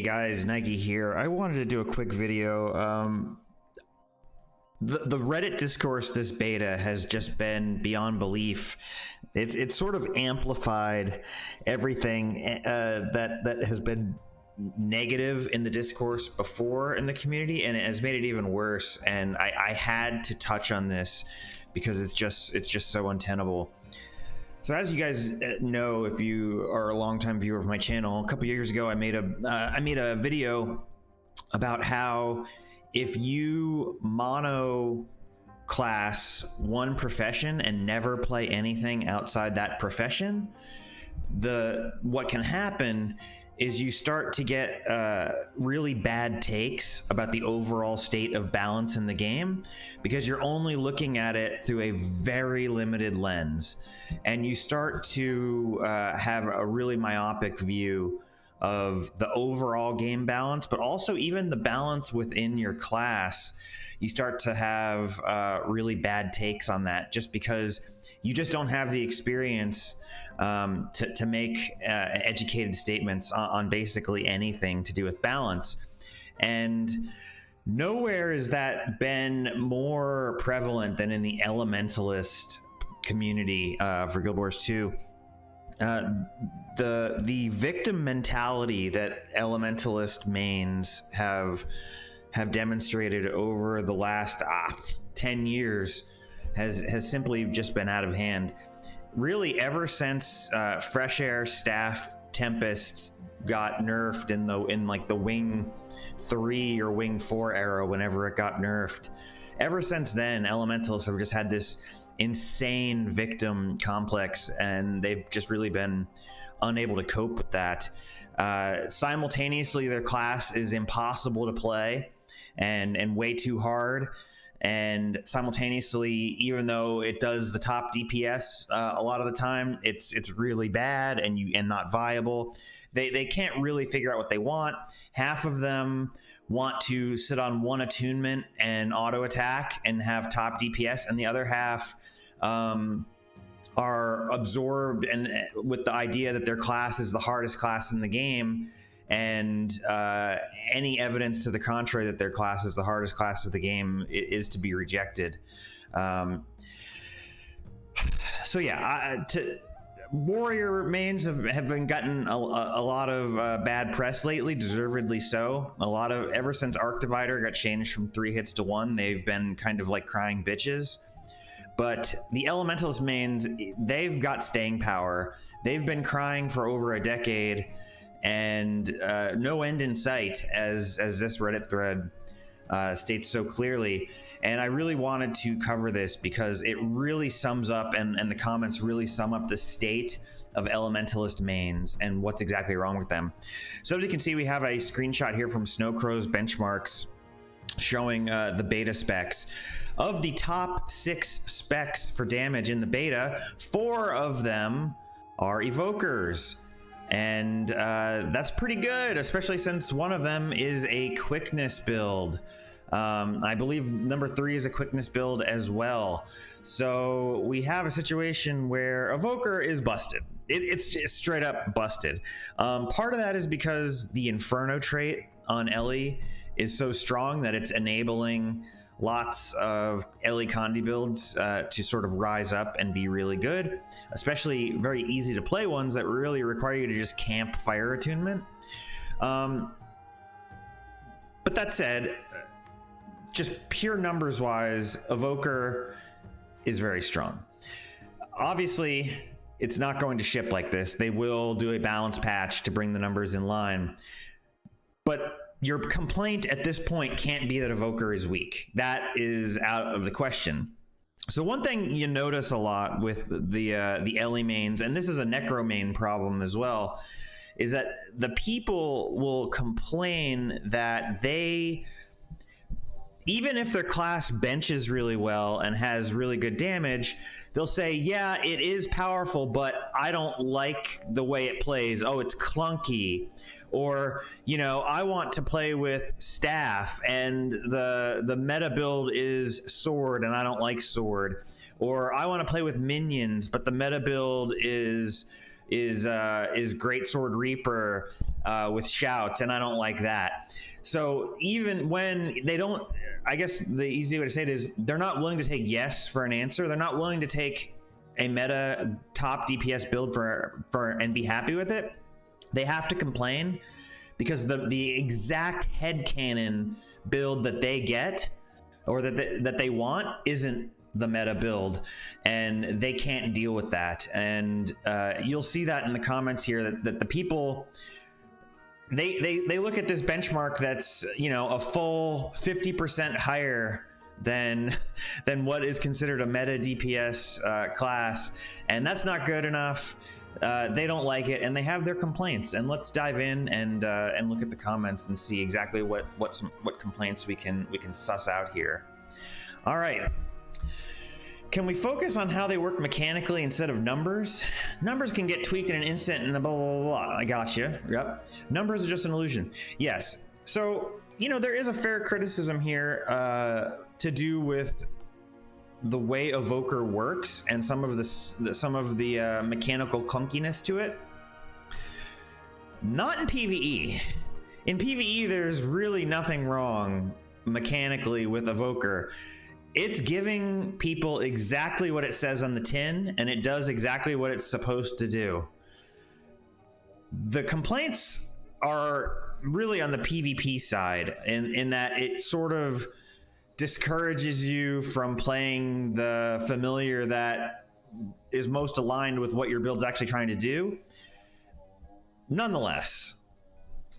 guys, Nike here. I wanted to do a quick video. The Reddit discourse this beta has just been beyond belief. It's sort of amplified everything that has been negative in the discourse before in the community, and it has made it even worse. And I had to touch on this because it's just so untenable. So as you guys know, if you are a longtime viewer of my channel, a couple years ago I made a video about how if you mono class one profession and never play anything outside that profession, what can happen is you start to get really bad takes about the overall state of balance in the game, because you're only looking at it through a very limited lens, and you start to have a really myopic view of the overall game balance, but also even the balance within your class. You start to have really bad takes on that, just because you just don't have the experience to make educated statements on basically anything to do with balance. And nowhere has that been more prevalent than in the Elementalist community for Guild Wars 2. The victim mentality that Elementalist mains have demonstrated over the last 10 years has simply just been out of hand. Really, ever since Fresh Air Staff Tempests got nerfed in like the Wing 3 or Wing 4 era, whenever it got nerfed, ever since then, Elementalists have just had this insane victim complex, and they've just really been unable to cope with that. Simultaneously, their class is impossible to play and way too hard. And simultaneously, even though it does the top DPS a lot of the time, it's really bad and not viable. They can't really figure out what they want. Half of them want to sit on one attunement and auto attack and have top DPS, and the other half are absorbed and with the idea that their class is the hardest class in the game, and any evidence to the contrary that their class is the hardest class of the game is to be rejected. So yeah, warrior mains have been gotten a lot of bad press lately, deservedly so. Ever since Arc Divider got changed from 3 hits to 1, they've been kind of like crying bitches. But the Elementalist mains, they've got staying power. They've been crying for over a decade, and no end in sight, as this Reddit thread states so clearly. And I really wanted to cover this because it really sums up, and the comments really sum up the state of Elementalist mains and what's exactly wrong with them. So as you can see, we have a screenshot here from Snowcrow's benchmarks showing the beta specs. Of the top 6 specs for damage in the beta, 4 of them are evokers. And that's pretty good, especially since one of them is a quickness build. I believe number 3 is a quickness build as well. So we have a situation where Evoker is busted. It's just straight up busted. Part of that is because the Inferno trait on Ellie is so strong that it's enabling lots of Ellie Condi builds to sort of rise up and be really good, especially very easy to play ones that really require you to just camp fire attunement. But that said, just pure numbers wise, Evoker is very strong. Obviously, it's not going to ship like this. They will do a balance patch to bring the numbers in line. But your complaint at this point can't be that Evoker is weak. That is out of the question. So one thing you notice a lot with the Ellie mains, and this is a Necro main problem as well, is that the people will complain that they, even if their class benches really well and has really good damage, they'll say, yeah, it is powerful, but I don't like the way it plays. Oh, it's clunky. Or, you know, I want to play with staff and the meta build is sword and I don't like sword. Or I want to play with minions, but the meta build is is Great Sword Reaper with shouts, and I don't like that. So even when they don't, I guess the easy way to say it is they're not willing to take yes for an answer. They're not willing to take a meta top DPS build for and be happy with it. They have to complain because the exact headcanon build that they get or that they want isn't the meta build, and they can't deal with that. And you'll see that in the comments here that the people, they look at this benchmark that's, you know, a full 50% higher than what is considered a meta DPS class, and that's not good enough. They don't like it, and they have their complaints. And let's dive in and look at the comments and see exactly what complaints we can suss out here. All right. Can we focus on how they work mechanically instead of numbers? Numbers can get tweaked in an instant and blah, blah, blah, blah. I got you. Yep. Numbers are just an illusion. Yes. So, you know, there is a fair criticism here to do with the way Evoker works and some of the mechanical clunkiness to it. Not in PvE. In PvE, there's really nothing wrong mechanically with Evoker. It's giving people exactly what it says on the tin, and it does exactly what it's supposed to do. The complaints are really on the PvP side, in that it sort of discourages you from playing the familiar that is most aligned with what your build's actually trying to do. Nonetheless,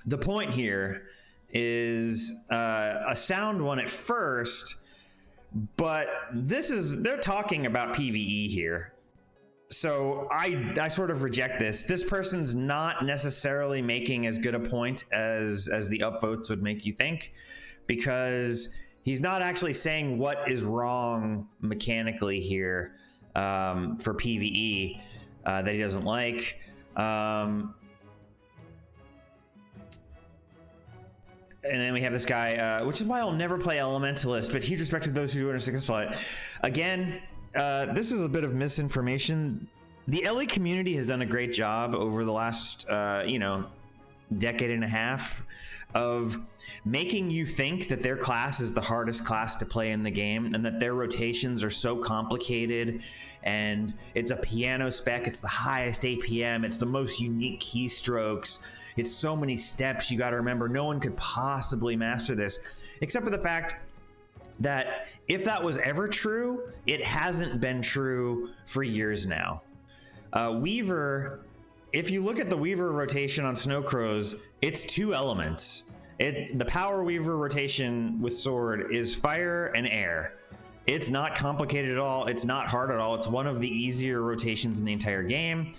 the point here is a sound one at first, but they're talking about PvE here. So I sort of reject this. This person's not necessarily making as good a point as the upvotes would make you think, because he's not actually saying what is wrong mechanically here for PvE that he doesn't like. And then we have this guy, which is why I'll never play Elementalist, but huge respect to those who do understand it. Again, this is a bit of misinformation. The LE community has done a great job over the last, decade and a half of making you think that their class is the hardest class to play in the game, and that their rotations are so complicated, and it's a piano spec, it's the highest APM, it's the most unique keystrokes, it's so many steps you got to remember. No one could possibly master this, except for the fact that if that was ever true, it hasn't been true for years now. Weaver, if you look at the Weaver rotation on Snowcrows, it's 2 elements. The Power Weaver rotation with Sword is fire and air. It's not complicated at all. It's not hard at all. It's one of the easier rotations in the entire game.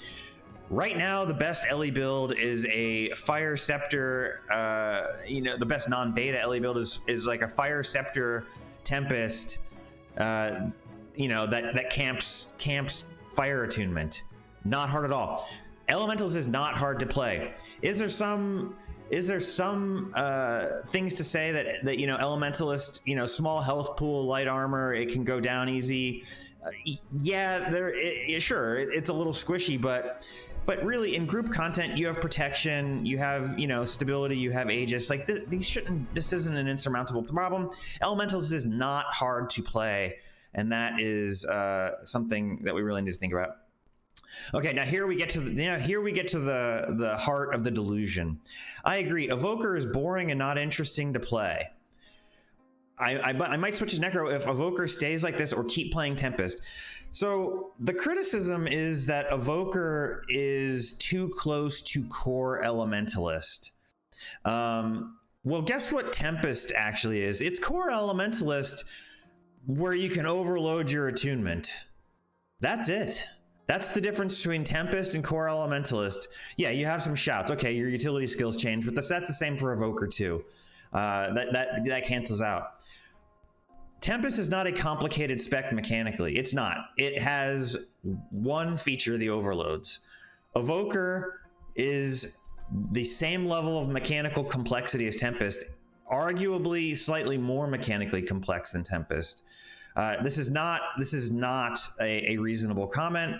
Right now, the best LE build is a Fire Scepter. The best non-beta LE build is like a Fire Scepter Tempest. That camps fire attunement. Not hard at all. Elementalist is not hard to play. Is there some things to say that Elementalist, small health pool, light armor, it can go down easy? Sure, it's a little squishy, but really in group content you have protection, you have stability, you have Aegis. Like this isn't an insurmountable problem. Elementalist is not hard to play, and that is something that we really need to think about. Okay, now here we get to the heart of the delusion. I agree. Evoker is boring and not interesting to play. I might switch to Necro if Evoker stays like this or keep playing Tempest. So the criticism is that Evoker is too close to core Elementalist. Well, guess what Tempest actually is? It's core Elementalist where you can overload your attunement. That's it. That's the difference between Tempest and core Elementalist. Yeah, you have some shouts. Okay, your utility skills change, but that's the same for Evoker too. That cancels out. Tempest is not a complicated spec mechanically. It's not. It has one feature, the overloads. Evoker is the same level of mechanical complexity as Tempest, arguably slightly more mechanically complex than Tempest. This is not a reasonable comment.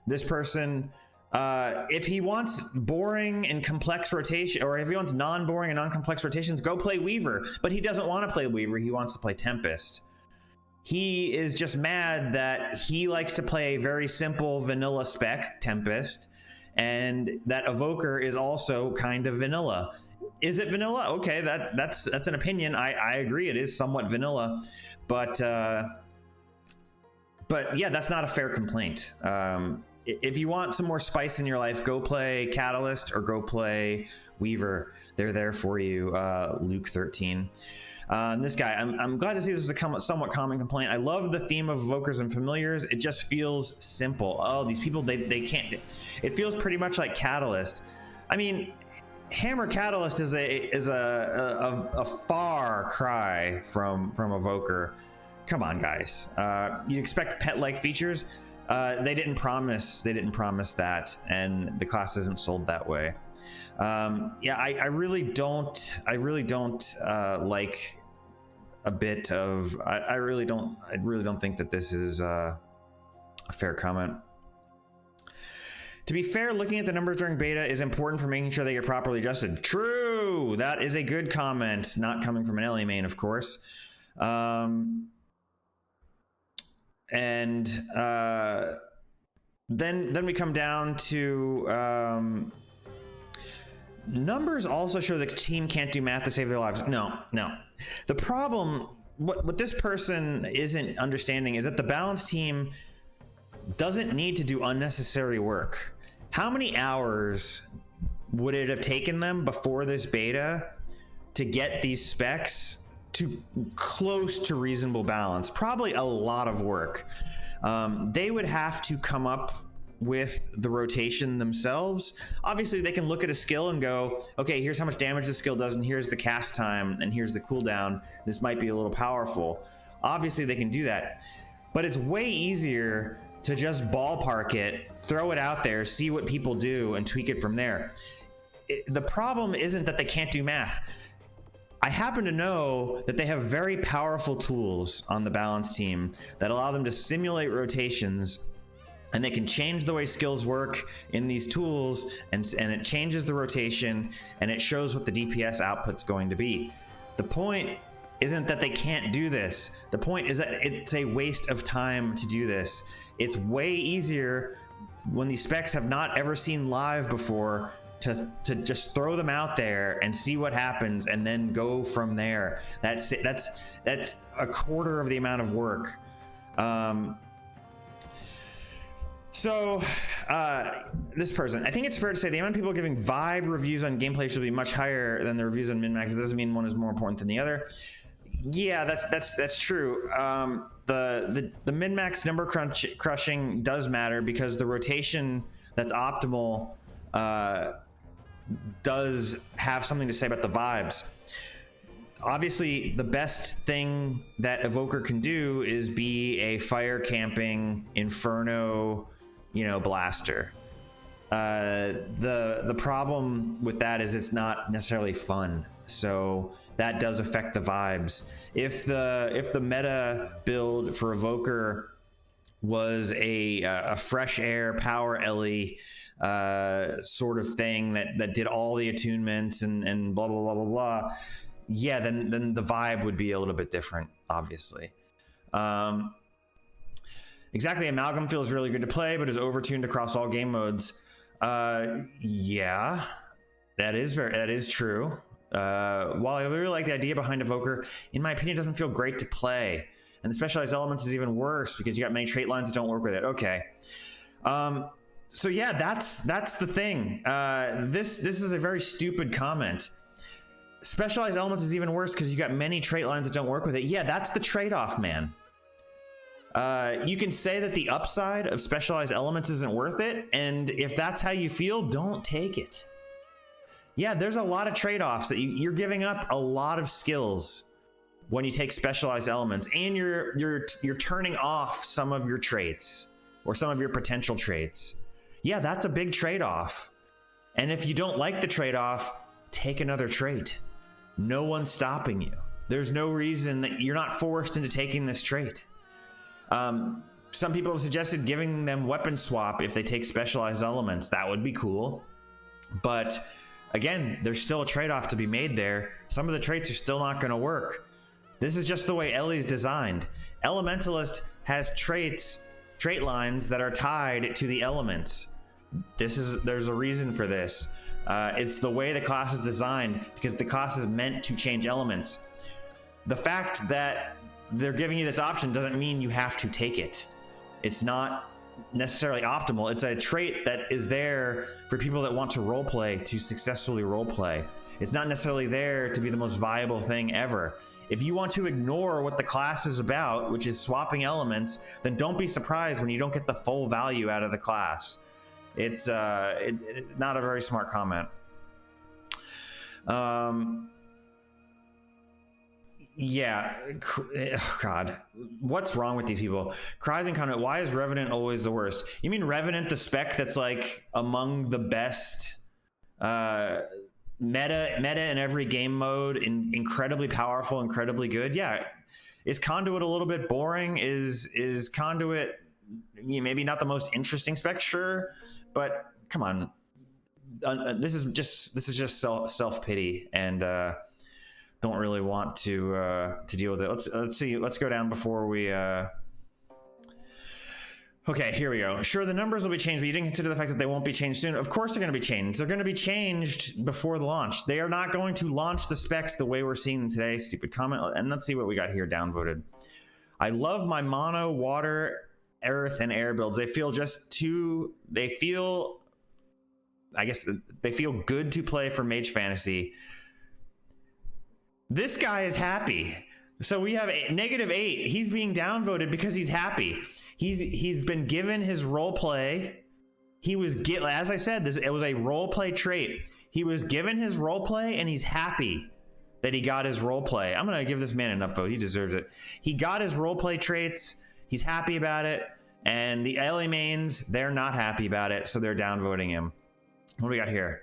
This person If he wants boring and complex rotation, or if he wants non-boring and non-complex rotations, go play Weaver. But he doesn't want to play Weaver. He wants to play Tempest. He is just mad that he likes to play a very simple vanilla spec Tempest, and that Evoker is also kind of vanilla. Is it vanilla? Okay, that's an opinion. I agree, it is somewhat vanilla, but yeah, that's not a fair complaint. If you want some more spice in your life, go play Catalyst or go play Weaver. They're there for you, Luke 13. This guy, I'm glad to see this is a somewhat common complaint. I love the theme of evokers and familiars. It just feels simple. Oh, these people, they can't. It feels pretty much like Catalyst. I mean, Hammer Catalyst is a far cry from Evoker. Come on, guys. You expect pet-like features? They didn't promise that, and the class isn't sold that way. Yeah, I really don't like a bit of. I really don't think that this is a fair comment. To be fair, looking at the numbers during beta is important for making sure they get properly adjusted. True, that is a good comment, not coming from an LA main, of course. And then we come down to numbers also show the team can't do math to save their lives. No. The problem, what this person isn't understanding is that the balanced team doesn't need to do unnecessary work. How many hours would it have taken them before this beta to get these specs to close to reasonable balance? Probably a lot of work. They would have to come up with the rotation themselves. Obviously, they can look at a skill and go, okay, here's how much damage the skill does, and here's the cast time, and here's the cooldown. This might be a little powerful. Obviously, they can do that. But it's way easier to just ballpark it, throw it out there, see what people do, and tweak it from there. The problem isn't that they can't do math. I happen to know that they have very powerful tools on the balance team that allow them to simulate rotations, and they can change the way skills work in these tools, and it changes the rotation, and it shows what the DPS output's going to be. The point isn't that they can't do this. The point is that it's a waste of time to do this. It's way easier when these specs have not ever seen live before to just throw them out there and see what happens, and then go from there. That's a quarter of the amount of work. This person, I think it's fair to say the amount of people giving vibe reviews on gameplay should be much higher than the reviews on min-max. It doesn't mean one is more important than the other. Yeah, that's true. The min-max number crushing does matter because the rotation that's optimal does have something to say about the vibes. Obviously, the best thing that Evoker can do is be a fire camping Inferno, blaster. The problem with that is it's not necessarily fun. So that does affect the vibes. If the meta build for Evoker was a fresh air power Ellie sort of thing that did all the attunements and blah blah blah blah blah, yeah, then the vibe would be a little bit different, obviously. Exactly, Amalgam feels really good to play, but is overtuned across all game modes. Yeah, that is true. While I really like the idea behind Evoker, in my opinion, it doesn't feel great to play. And the specialized elements is even worse because you got many trait lines that don't work with it. Okay. So yeah, that's the thing. This is a very stupid comment. Specialized elements is even worse because you got many trait lines that don't work with it. Yeah, that's the trade-off, man. You can say that the upside of specialized elements isn't worth it, and if that's how you feel, don't take it. Yeah, there's a lot of trade-offs that you're giving up a lot of skills when you take specialized elements, and you're turning off some of your traits or some of your potential traits. Yeah, that's a big trade-off. And if you don't like the trade-off, take another trait. No one's stopping you. There's no reason that you're not forced into taking this trait. Some people have suggested giving them weapon swap if they take specialized elements. That would be cool. But again, there's still a trade-off to be made there. Some of the traits are still not going to work. This is just the way Ellie's designed. Elementalist has trait lines that are tied to the elements. There's a reason for this. It's the way the class is designed, because the class is meant to change elements. The fact that they're giving you this option doesn't mean you have to take it. It's not necessarily optimal. It's a trait that is there for people that want to roleplay, to successfully roleplay. It's not necessarily there to be the most viable thing ever. If you want to ignore what the class is about, which is swapping elements, then don't be surprised when you don't get the full value out of the class. It's not a very smart comment. Yeah, oh God, what's wrong with these people? Cries and comment, why is Revenant always the worst? You mean Revenant, the spec that's like among the best meta in every game mode, incredibly powerful, incredibly good? Yeah. Is Conduit a little bit boring? Is Conduit maybe not the most interesting spec? Sure, but come on. This is just self-pity, and don't really want to deal with it. Let's see. Let's go down before we. Okay, here we go. Sure, the numbers will be changed, but you didn't consider the fact that they won't be changed soon. Of course, they're going to be changed. They're going to be changed before the launch. They are not going to launch the specs the way we're seeing them today. Stupid comment. And let's see what we got here. Downvoted. I love my mono, water, earth, and air builds. They feel just too. They feel. I guess they feel good to play for Mage Fantasy. This guy is happy. So we have -8. He's being downvoted because he's happy. He's been given his role play. He was as I said, it was a role play trait. He was given his role play, and he's happy that he got his role play. I'm gonna give this man an upvote. He deserves it. He got his role play traits. He's happy about it. And the LA mains, they're not happy about it, so they're downvoting him. What do we got here?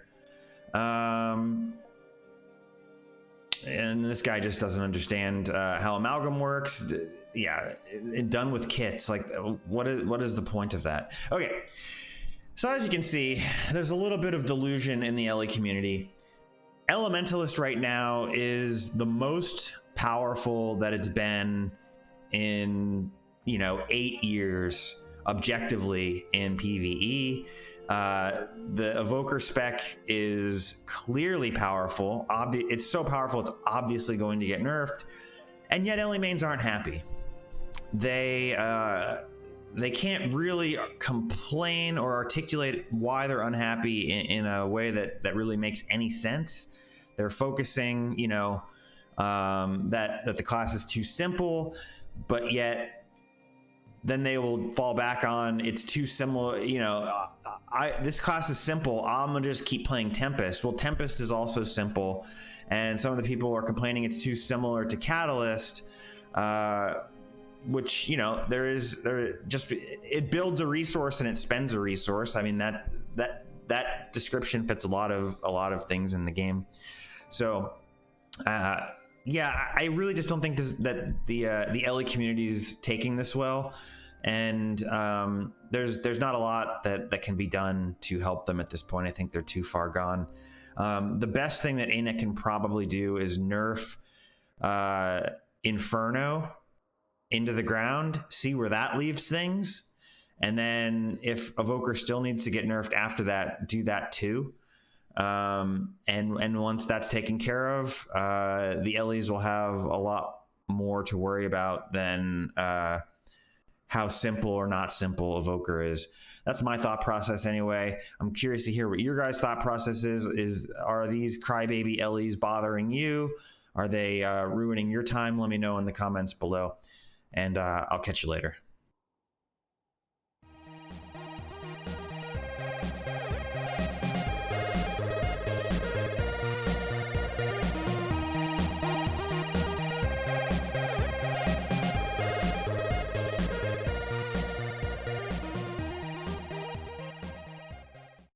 And this guy just doesn't understand how amalgam works. Yeah, done with kits. Like, what is the point of that? Okay, so as you can see, there's a little bit of delusion in the LA community. Elementalist right now is the most powerful that it's been in 8 years objectively in PvE. The evoker spec is clearly powerful. It's so powerful, it's obviously going to get nerfed, and yet LA mains aren't happy. They can't really complain or articulate why they're unhappy in a way that really makes any sense. They're focusing, that the class is too simple, but yet then they will fall back on it's too similar. This class is simple. I'm gonna just keep playing Tempest. Well, Tempest is also simple, and some of the people are complaining it's too similar to Catalyst, which it builds a resource and it spends a resource. I mean that description fits a lot of things in the game. So. Yeah, I really just don't think that the LA community is taking this well, and there's not a lot that can be done to help them at this point. I think they're too far gone. The best thing that ANA can probably do is nerf Inferno into the ground, see where that leaves things, and then if Evoker still needs to get nerfed after that, do that too. And once that's taken care of, the LEs will have a lot more to worry about than how simple or not simple Evoker is. That's my thought process anyway. I'm curious to hear what your guys' thought process is. Are these crybaby LEs bothering you? Are they ruining your time? Let me know in the comments below, and I'll catch you later.